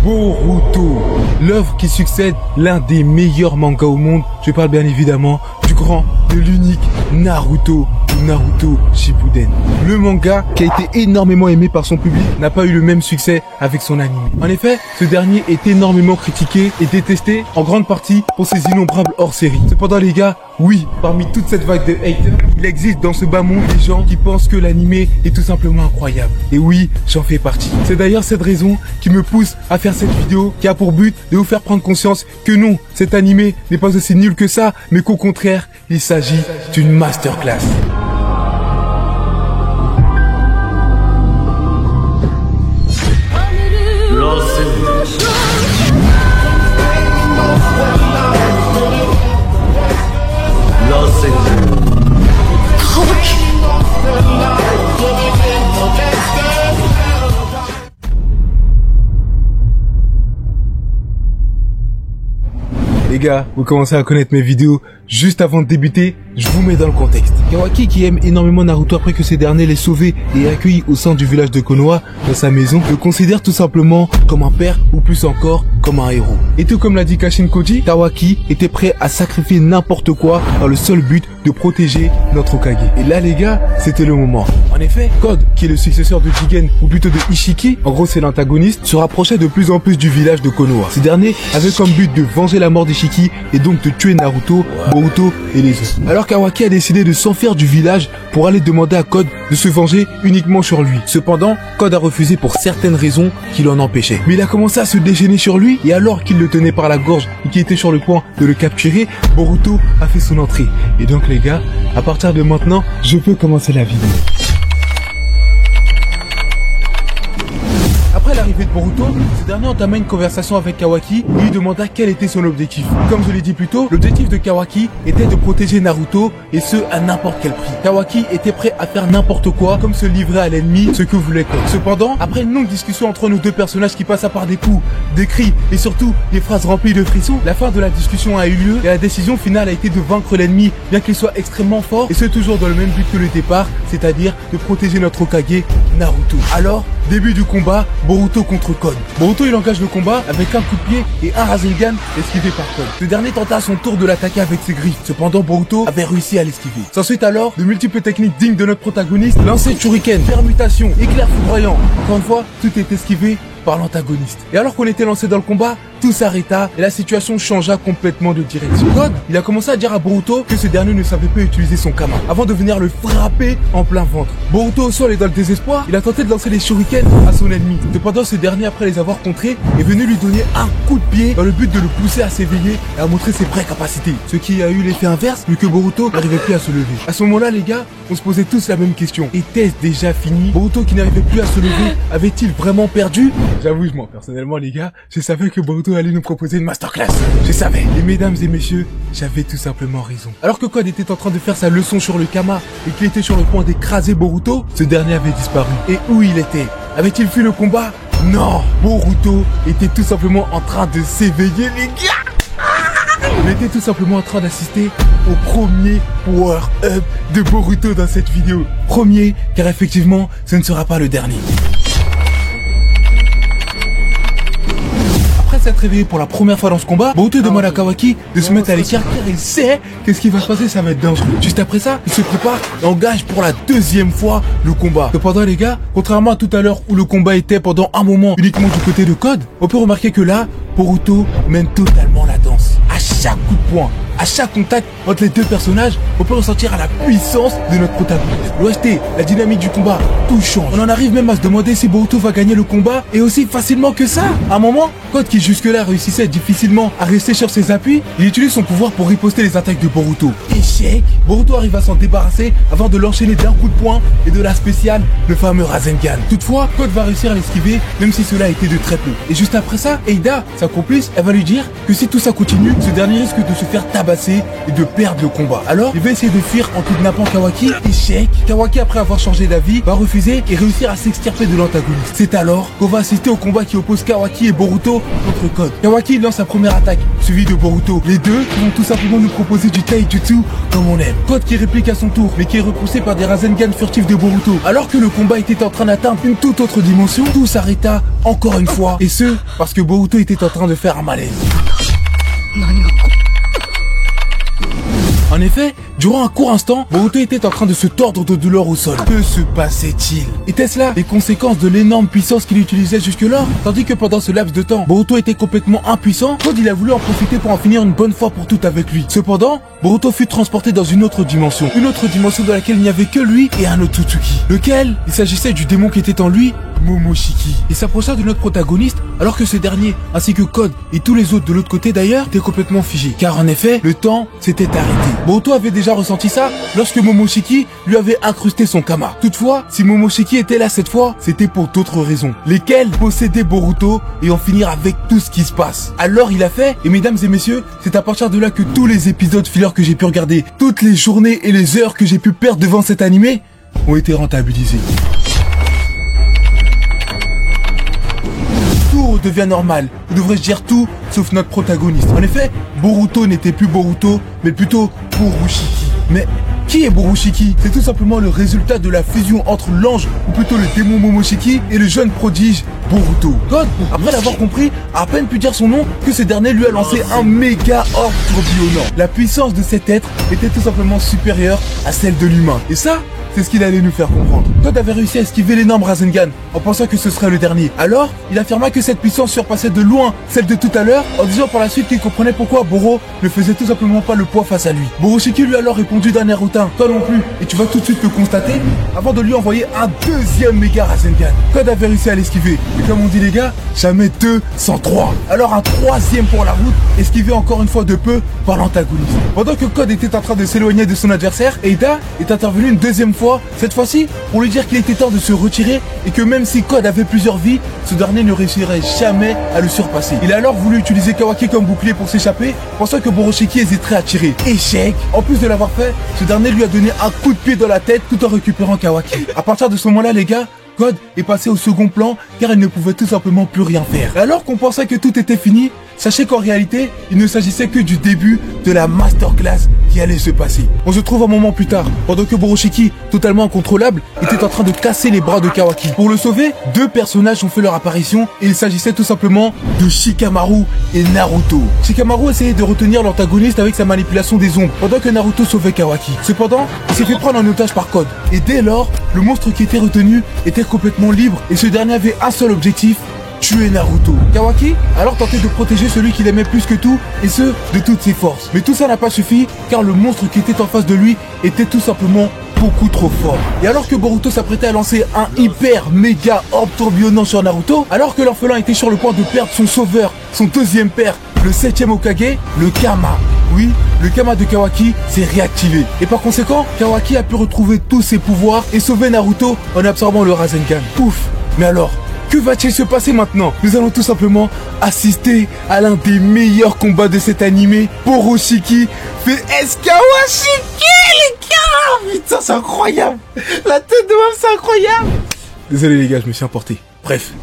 Boruto, l'œuvre qui succède l'un des meilleurs mangas au monde. Je parle bien évidemment du grand, de l'unique Naruto Shippuden. Le manga, qui a été énormément aimé par son public, n'a pas eu le même succès avec son anime. En effet, ce dernier est énormément critiqué et détesté en grande partie pour ses innombrables hors-série. Cependant les gars, oui, parmi toute cette vague de haters, il existe dans ce bas monde des gens qui pensent que l'anime est tout simplement incroyable. Et oui, j'en fais partie. C'est d'ailleurs cette raison qui me pousse à faire cette vidéo qui a pour but de vous faire prendre conscience que non, cet anime n'est pas aussi nul que ça, mais qu'au contraire, il s'agit d'une masterclass. Les gars, vous commencez à connaître mes vidéos. Juste avant de débuter, je vous mets dans le contexte. Kawaki, qui aime énormément Naruto après que ces derniers l'aient sauvé et accueilli au sein du village de Konoha, dans sa maison, le considère tout simplement comme un père ou plus encore comme un héros. Et tout comme l'a dit Kashin Koji, Kawaki était prêt à sacrifier n'importe quoi dans le seul but de protéger notre Hokage. Et là les gars, c'était le moment. En effet, Code, qui est le successeur de Jigen, ou plutôt de Ishiki, en gros c'est l'antagoniste, se rapprochait de plus en plus du village de Konoha. Ce dernier avait comme but de venger la mort d'Ishiki et donc de tuer Naruto, Boruto et les autres. Alors Kawaki a décidé de s'enfuir du village pour aller demander à Code de se venger uniquement sur lui. Cependant, Code a refusé pour certaines raisons qui l'en empêchaient. Mais il a commencé à se déchaîner sur lui et alors qu'il le tenait par la gorge et qu'il était sur le point de le capturer, Boruto a fait son entrée. Et donc les gars, à partir de maintenant, je peux commencer la vidéo. Après l'arrivée de Boruto, ce dernier entama une conversation avec Kawaki et lui demanda quel était son objectif. Comme je l'ai dit plus tôt, l'objectif de Kawaki était de protéger Naruto et ce à n'importe quel prix. Kawaki était prêt à faire n'importe quoi comme se livrer à l'ennemi, ce que voulait Code. Cependant, après une longue discussion entre nos deux personnages qui passa par des coups, des cris et surtout des phrases remplies de frissons, la fin de la discussion a eu lieu et la décision finale a été de vaincre l'ennemi bien qu'il soit extrêmement fort et ce toujours dans le même but que le départ, c'est-à-dire de protéger notre Hokage, Naruto. Alors, début du combat, Boruto contre Code. Boruto il engage le combat avec un coup de pied et un Rasengan esquivé par Code. Ce dernier tenta à son tour de l'attaquer avec ses griffes. Cependant Boruto avait réussi à l'esquiver. S'ensuit alors de multiples techniques dignes de notre protagoniste, lancer de shuriken, permutation, éclair foudroyant. Encore une fois, tout est esquivé par l'antagoniste. Et alors qu'on était lancé dans le combat, tout s'arrêta et la situation changea complètement de direction. Code, il a commencé à dire à Boruto que ce dernier ne savait pas utiliser son kama avant de venir le frapper en plein ventre. Boruto au sol et dans le désespoir, il a tenté de lancer des shurikens à son ennemi. Cependant, ce dernier, après les avoir contrés, est venu lui donner un coup de pied dans le but de le pousser à s'éveiller et à montrer ses vraies capacités. Ce qui a eu l'effet inverse, vu que Boruto n'arrivait plus à se lever. À ce moment-là, les gars, on se posait tous la même question. Était-ce déjà fini? Boruto qui n'arrivait plus à se lever, avait-il vraiment perdu? J'avoue, moi, personnellement, les gars, je savais que Boruto allait nous proposer une masterclass. Je savais. Et mesdames et messieurs, j'avais tout simplement raison. Alors que Code était en train de faire sa leçon sur le kama et qu'il était sur le point d'écraser Boruto, ce dernier avait disparu. Et où il était? Avait-il fui le combat? Non! Boruto était tout simplement en train de s'éveiller, les gars! Il était tout simplement en train d'assister au premier power-up de Boruto dans cette vidéo. Premier, car effectivement, ce ne sera pas le dernier. Après s'être réveillé pour la première fois dans ce combat, Boruto demande à Kawaki de se mettre à l'écart car il sait que ce qui va se passer, ça va être dangereux. Juste après ça, il se prépare et engage pour la deuxième fois le combat. Cependant les gars, contrairement à tout à l'heure où le combat était pendant un moment uniquement du côté de Code, on peut remarquer que là, Boruto mène totalement la danse. À chaque coup de poing, à chaque contact entre les deux personnages, on peut ressentir à la puissance de notre protagoniste. L'OST, la dynamique du combat, tout change. On en arrive même à se demander si Boruto va gagner le combat et aussi facilement que ça. À un moment, Code qui jusque-là réussissait difficilement à rester sur ses appuis, il utilise son pouvoir pour riposter les attaques de Boruto. Échec, Boruto arrive à s'en débarrasser avant de l'enchaîner d'un coup de poing et de la spéciale, le fameux Rasengan. Toutefois, Code va réussir à l'esquiver, même si cela a été de très peu. Et juste après ça, Eida, sa complice, elle va lui dire que si tout ça continue, ce dernier risque de se faire tabasser tabasser et de perdre le combat. Alors, il va essayer de fuir en kidnappant Kawaki. Échec. Kawaki, après avoir changé d'avis, va refuser et réussir à s'extirper de l'antagoniste. C'est alors qu'on va assister au combat qui oppose Kawaki et Boruto contre Code. Kawaki lance sa première attaque, suivi de Boruto. Les deux vont tout simplement nous proposer du taijutsu comme on aime. Code qui réplique à son tour, mais qui est repoussé par des Rasengan furtifs de Boruto. Alors que le combat était en train d'atteindre une toute autre dimension, tout s'arrêta encore une fois. Et ce, parce que Boruto était en train de faire un malaise. En effet, durant un court instant, Boruto était en train de se tordre de douleur au sol. Que se passait-il? Était-ce là les conséquences de l'énorme puissance qu'il utilisait jusque-là? Tandis que pendant ce laps de temps, Boruto était complètement impuissant, Code il a voulu en profiter pour en finir une bonne fois pour toutes avec lui. Cependant, Boruto fut transporté dans une autre dimension dans laquelle il n'y avait que lui et un Otsutsuki. Lequel? Il s'agissait du démon qui était en lui, Momoshiki. Il s'approcha de notre protagoniste alors que ce dernier, ainsi que Code et tous les autres de l'autre côté d'ailleurs, étaient complètement figés. Car en effet, le temps s'était arrêté. Boruto avait déjà ressenti ça lorsque Momoshiki lui avait incrusté son kama. Toutefois, si Momoshiki était là cette fois, c'était pour d'autres raisons. Lesquelles posséder Boruto et en finir avec tout ce qui se passe. Alors il a fait, et mesdames et messieurs, c'est à partir de là que tous les épisodes filler que j'ai pu regarder, toutes les journées et les heures que j'ai pu perdre devant cet animé, ont été rentabilisés. Tout redevient normal, ou devrais-je dire tout, sauf notre protagoniste. En effet, Boruto n'était plus Boruto, mais plutôt Borushiki. Mais qui est Borushiki? C'est tout simplement le résultat de la fusion entre l'ange, ou plutôt le démon Momoshiki, et le jeune prodige Boruto. Code, après l'avoir compris, a à peine pu dire son nom que ce dernier lui a lancé un méga orbe tourbillonnant. La puissance de cet être était tout simplement supérieure à celle de l'humain. Et ça, c'est ce qu'il allait nous faire comprendre. Code avait réussi à esquiver l'énorme Rasengan en pensant que ce serait le dernier. Alors, il affirma que cette puissance surpassait de loin celle de tout à l'heure, en disant par la suite qu'il comprenait pourquoi Boro ne faisait tout simplement pas le poids face à lui. Borushiki lui a alors répondu d'un air hautain, toi non plus, et tu vas tout de suite le constater, avant de lui envoyer un deuxième méga Rasengan. Code avait réussi à l'esquiver, et comme on dit les gars, jamais 2 sans 3. Alors un troisième pour la route, esquivé encore une fois de peu par l'antagoniste. Pendant que Code était en train de s'éloigner de son adversaire, Eida est intervenu une deuxième fois, cette fois-ci pour lui dire qu'il était temps de se retirer et que même si Code avait plusieurs vies, ce dernier ne réussirait jamais à le surpasser. Il a alors voulu utiliser Kawaki comme bouclier pour s'échapper, pensant que Borushiki hésiterait à tirer. Échec! En plus de l'avoir fait, ce dernier lui a donné un coup de pied dans la tête tout en récupérant Kawaki. À partir de ce moment-là, les gars, Code est passé au second plan car il ne pouvait tout simplement plus rien faire. Et alors qu'on pensait que tout était fini, sachez qu'en réalité, il ne s'agissait que du début de la masterclass qui allait se passer. On se trouve un moment plus tard, pendant que Borushiki, totalement incontrôlable, était en train de casser les bras de Kawaki. Pour le sauver, deux personnages ont fait leur apparition et il s'agissait tout simplement de Shikamaru et Naruto. Shikamaru essayait de retenir l'antagoniste avec sa manipulation des ombres, pendant que Naruto sauvait Kawaki. Cependant, il s'est fait prendre en otage par Code. Et dès lors, le monstre qui était retenu était complètement libre et ce dernier avait un seul objectif, tuer Naruto. Kawaki a alors tenté de protéger celui qu'il aimait plus que tout, et ce, de toutes ses forces. Mais tout ça n'a pas suffi, car le monstre qui était en face de lui était tout simplement beaucoup trop fort. Et alors que Boruto s'apprêtait à lancer un hyper méga orbe tourbillonnant sur Naruto, alors que l'orphelin était sur le point de perdre son sauveur, son deuxième père, le 7e Hokage, le Kama. Oui, le Kama de Kawaki s'est réactivé. Et par conséquent, Kawaki a pu retrouver tous ses pouvoirs et sauver Naruto en absorbant le Rasengan. Pouf! Mais alors, que va-t-il se passer maintenant? Nous allons tout simplement assister à l'un des meilleurs combats de cet animé. Borushiki fait Eskawashiki, les gars! Putain, c'est incroyable! La tête de Mom, c'est incroyable! Désolé les gars, je me suis emporté. Bref.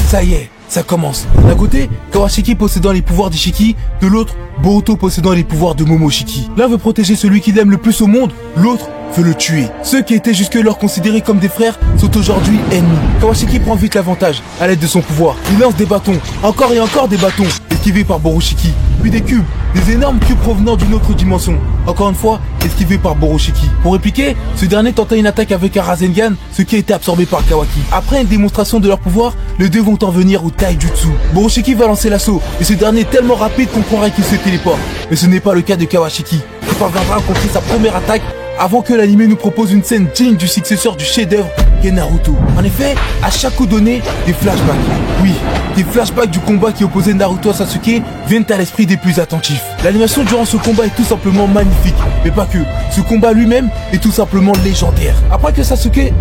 Ça y est, ça commence. D'un côté, Kawashiki possédant les pouvoirs d'Ishiki, de l'autre, Boruto possédant les pouvoirs de Momoshiki. L'un veut protéger celui qu'il aime le plus au monde, l'autre veut le tuer. Ceux qui étaient jusque-lors considérés comme des frères sont aujourd'hui ennemis. Kawashiki prend vite l'avantage à l'aide de son pouvoir. Il lance des bâtons, encore et encore des bâtons, esquivés par Borushiki. Puis des cubes, des énormes cubes provenant d'une autre dimension. Encore une fois, esquivés par Borushiki. Pour répliquer, ce dernier tenta une attaque avec un Rasengan, ce qui a été absorbé par Kawaki. Après une démonstration de leur pouvoir, les deux vont en venir au taijutsu. Borushiki va lancer l'assaut, et ce dernier est tellement rapide qu'on croirait qu'il se téléporte. Mais ce n'est pas le cas de Kawashiki, qui parviendra à accomplir sa première attaque avant que l'anime nous propose une scène digne du successeur du chef-d'œuvre qu'est Naruto. En effet, à chaque coup donné, des flashbacks. Oui, des flashbacks du combat qui opposait Naruto à Sasuke viennent à l'esprit des plus attentifs. L'animation durant ce combat est tout simplement magnifique. Mais pas que, ce combat lui-même est tout simplement légendaire. Après que Sasuke...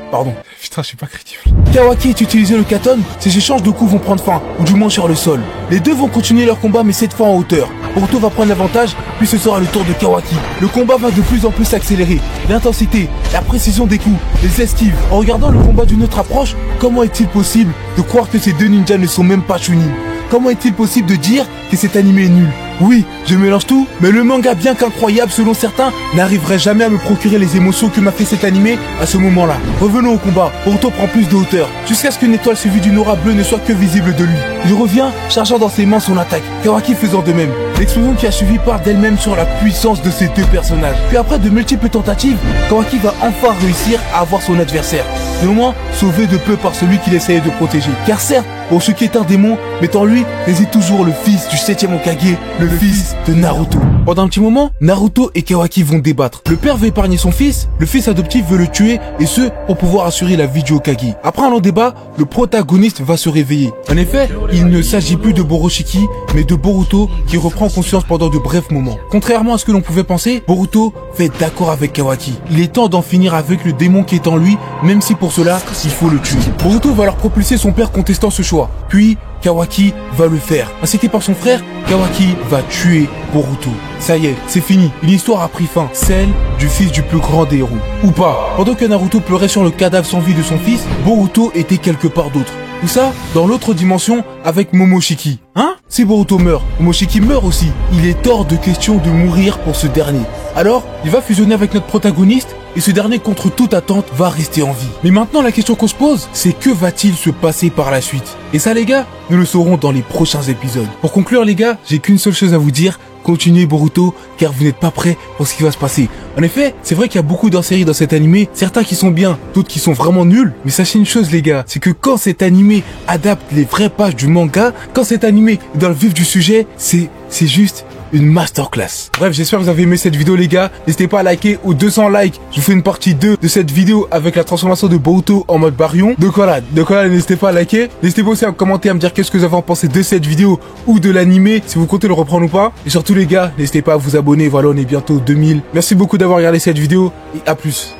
Pardon. Putain, je suis pas crédible. Kawaki est utilisé le katon, ces échanges de coups vont prendre fin, ou du moins sur le sol. Les deux vont continuer leur combat, mais cette fois en hauteur. Boruto va prendre l'avantage, puis ce sera le tour de Kawaki. Le combat va de plus en plus s'accélérer. L'intensité, la précision des coups, les esquives. En regardant le combat d'une autre approche, comment est-il possible de croire que ces deux ninjas ne sont même pas Chunin? Comment est-il possible de dire que cet animé est nul? Oui, je mélange tout, mais le manga, bien qu'incroyable selon certains, n'arriverait jamais à me procurer les émotions que m'a fait cet animé à ce moment-là. Revenons au combat. Boruto prend plus de hauteur, jusqu'à ce qu'une étoile suivie d'une aura bleue ne soit que visible de lui. Il revient, chargeant dans ses mains son attaque, Kawaki faisant de même. L'explosion qui a suivi part d'elle-même sur la puissance de ces deux personnages. Puis après de multiples tentatives, Kawaki va enfin réussir à avoir son adversaire. Néanmoins, sauvé de peu par celui qu'il essayait de protéger. Car certes, pour ce qui est un démon, mais en lui réside toujours le fils du 7e Hokage, le fils de Naruto. Pendant un petit moment, Naruto et Kawaki vont débattre. Le père veut épargner son fils, le fils adoptif veut le tuer, et ce, pour pouvoir assurer la vie du Hokage. Après un long débat, le protagoniste va se réveiller. En effet, il ne s'agit plus de Boroshiki, mais de Boruto qui reprend conscience pendant de brefs moments. Contrairement à ce que l'on pouvait penser, Boruto fait d'accord avec Kawaki. Il est temps d'en finir avec le démon qui est en lui, même si pour cela, il faut le tuer. Boruto va leur propulser son père contestant ce choix. Puis, Kawaki va le faire. Incité par son frère, Kawaki va tuer Boruto. Ça y est, c'est fini. Une histoire a pris fin. Celle du fils du plus grand des héros. Ou pas. Pendant que Naruto pleurait sur le cadavre sans vie de son fils, Boruto était quelque part d'autre. Tout ça, dans l'autre dimension, avec Momoshiki. Hein? Si Boruto meurt, Momoshiki meurt aussi. Il est hors de question de mourir pour ce dernier. Alors, il va fusionner avec notre protagoniste, et ce dernier, contre toute attente, va rester en vie. Mais maintenant, la question qu'on se pose, c'est que va-t-il se passer par la suite? Et ça, les gars, nous le saurons dans les prochains épisodes. Pour conclure, les gars, j'ai qu'une seule chose à vous dire. Continuez Boruto, car vous n'êtes pas prêts pour ce qui va se passer. En effet, c'est vrai qu'il y a beaucoup d'inséries dans cet animé, certains qui sont bien, d'autres qui sont vraiment nuls, mais sachez une chose les gars, c'est que quand cet animé adapte les vraies pages du manga, quand cet animé est dans le vif du sujet, c'est juste une masterclass. Bref, j'espère que vous avez aimé cette vidéo les gars. N'hésitez pas à liker aux 200 likes. Je vous fais une partie 2 de cette vidéo avec la transformation de Boruto en mode Baryon. Donc voilà, n'hésitez pas à liker. N'hésitez pas aussi à commenter, à me dire qu'est-ce que vous avez pensé de cette vidéo ou de l'animé, si vous comptez le reprendre ou pas. Et surtout les gars, n'hésitez pas à vous abonner. Voilà, on est bientôt 2000. Merci beaucoup d'avoir regardé cette vidéo et à plus.